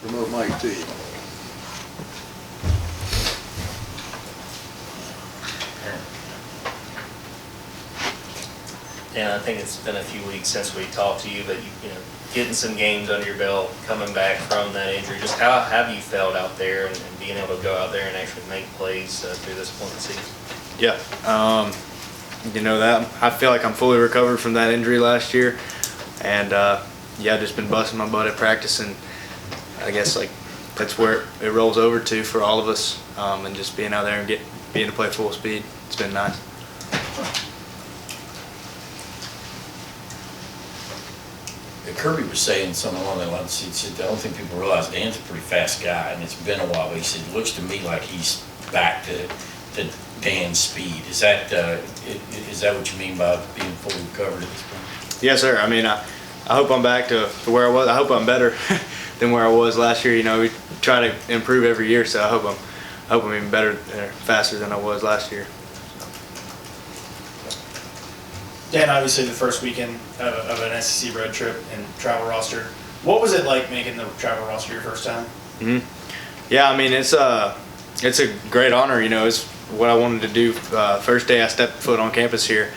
Remote mic to you. And I think it's been a few weeks since we talked to you, but you know, getting some games under your belt, coming back from that injury, just how have you felt out there and being able to go out there and actually make plays through this point in the season? Yeah, you know that I feel like I'm fully recovered from that injury last year, and yeah, just been busting my butt at practice, and I guess like that's where it rolls over to for all of us, and just being out there and being to play full speed. It's been nice. Kirby was saying something along that line. He said, I don't think people realize Dan's a pretty fast guy, and it's been a while. But he said, it looks to me like he's back to Dan's speed. Is that what you mean by being fully recovered at this point? Yes, sir. I mean, I hope I'm back to where I was. I hope I'm better than where I was last year. You know, we try to improve every year, so I hope I'm even better, faster than I was last year. Dan, obviously the first weekend of an SEC road trip and travel roster. What was it like making the travel roster your first time? Yeah, I mean it's a great honor. You know, it's what I wanted to do. First day I stepped foot on campus here.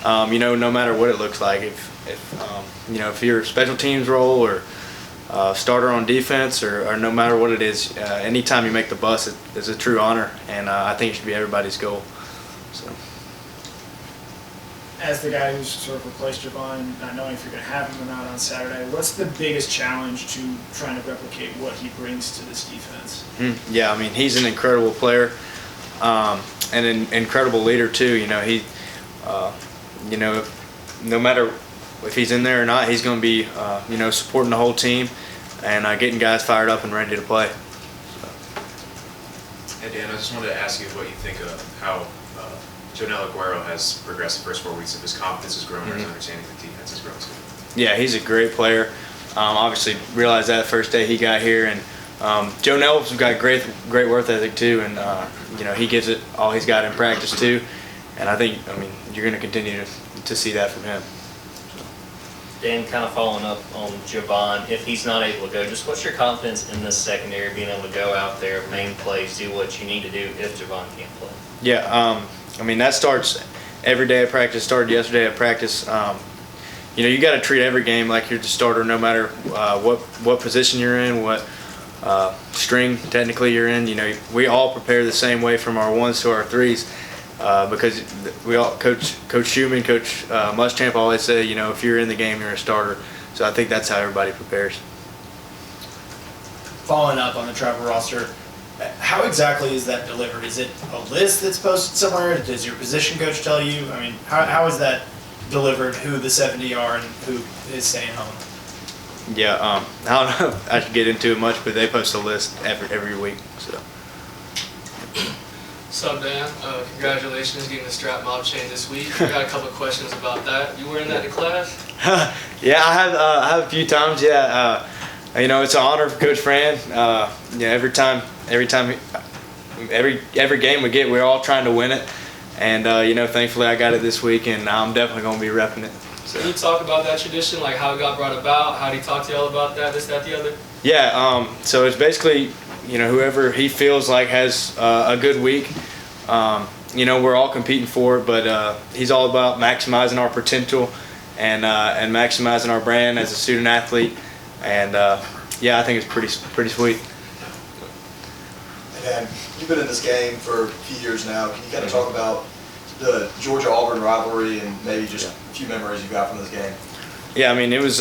You know, no matter what it looks like, if you know, if you're a special teams role or starter on defense or no matter what it is, anytime you make the bus, it's a true honor, and I think it should be everybody's goal. So. As the guy who's sort of replaced Javon, not knowing if you're going to have him or not on Saturday, what's the biggest challenge to trying to replicate what he brings to this defense? Yeah, I mean, he's an incredible player and an incredible leader too. You know, you know, no matter if he's in there or not, he's going to be, you know, supporting the whole team and getting guys fired up and ready to play. Hey Dan, I just wanted to ask you what you think of how Jonel Aguero has progressed the first 4 weeks of his confidence has grown, or his understanding of the defense has grown too. Yeah, he's a great player. Obviously, realized that the first day he got here, and Jonel's got great work ethic too, and you know, he gives it all he's got in practice too. And I mean, you're going to continue to see that from him. Dan, kind of following up on Javon, if he's not able to go, just what's your confidence in this secondary, being able to go out there, main plays, do what you need to do if Javon can't play? Yeah, I mean, that starts every day at practice, started yesterday at practice. You know, you got to treat every game like you're the starter, no matter what position you're in, what string technically you're in. You know, we all prepare the same way from our ones to our threes because we all, Coach Schumann, Coach Muschamp always say, you know, if you're in the game, you're a starter. So I think that's how everybody prepares. Following up on the travel roster, how exactly is that delivered? Is it a list that's posted somewhere? Does your position coach tell you? I mean, how is that delivered, who the 70 are and who is staying home? Yeah, I don't know if I should get into it much, but they post a list every week. So. What's up, Dan? Congratulations getting the strap mob chain this week. I got a couple of questions about that. You wearing that to class? Yeah, I have a few times. Yeah, you know, it's an honor for Coach Fran. Yeah, every game we get, we're all trying to win it, and you know, thankfully I got it this week, and I'm definitely going to be repping it. So. Can you talk about that tradition, like how it got brought about? How did he talk to y'all about that, this, that, the other? Yeah, so it's basically, you know, whoever he feels like has a good week. You know, we're all competing for it, but he's all about maximizing our potential and maximizing our brand as a student athlete. And yeah, I think it's pretty sweet. And you've been in this game for a few years now. Can you kind of talk about the Georgia-Auburn rivalry and maybe just a few memories you got from this game? Yeah, I mean, it was.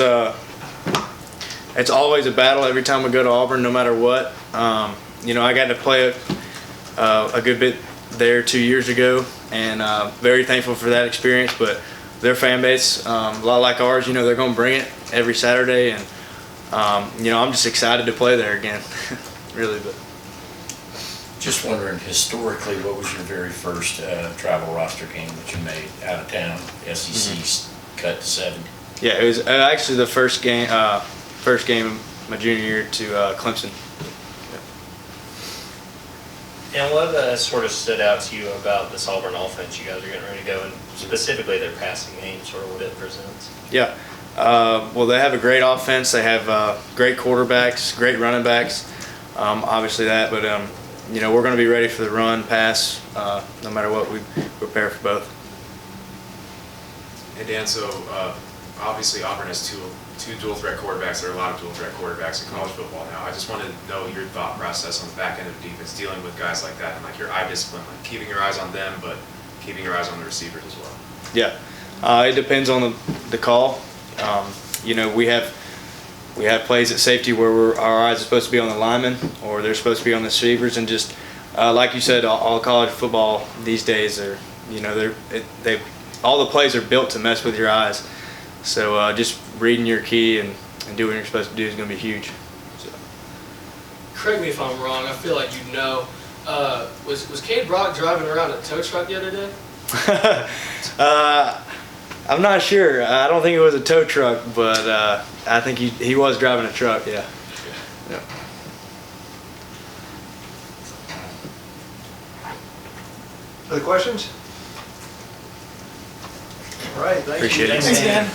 It's always a battle every time we go to Auburn, no matter what. You know, I got to play a good bit there 2 years ago, and very thankful for that experience. But their fan base, a lot like ours, you know, they're going to bring it every Saturday, and you know, I'm just excited to play there again, really. But Just wondering, historically, what was your very first travel roster game that you made out of town? SEC cut to 70. Yeah, it was actually the first game my junior year to Clemson. And what sort of stood out to you about this Auburn offense you guys are getting ready to go, and specifically their passing game, sort of what it presents? Yeah, Well, they have a great offense. They have great quarterbacks, great running backs. Obviously that, but you know, we're going to be ready for the run, pass, no matter what. We prepare for both. And Dan, so obviously Auburn has two dual threat quarterbacks. There are a lot of dual threat quarterbacks in college football now. I just wanted to know your thought process on the back end of the defense, dealing with guys like that, and like your eye discipline, like keeping your eyes on them, but keeping your eyes on the receivers as well. Yeah, it depends on the call. You know, we have plays at safety where our eyes are supposed to be on the linemen, or they're supposed to be on the receivers, and just like you said, all college football these days are, you know, all the plays are built to mess with your eyes. So just reading your key and doing what you're supposed to do is going to be huge. So. Correct me if I'm wrong. I feel like you know. Was Cade Brock driving around a tow truck the other day? I'm not sure. I don't think it was a tow truck, but I think he was driving a truck. Yeah. Yeah. Other questions? All right, thank you. Appreciate it. Thanks, Dan.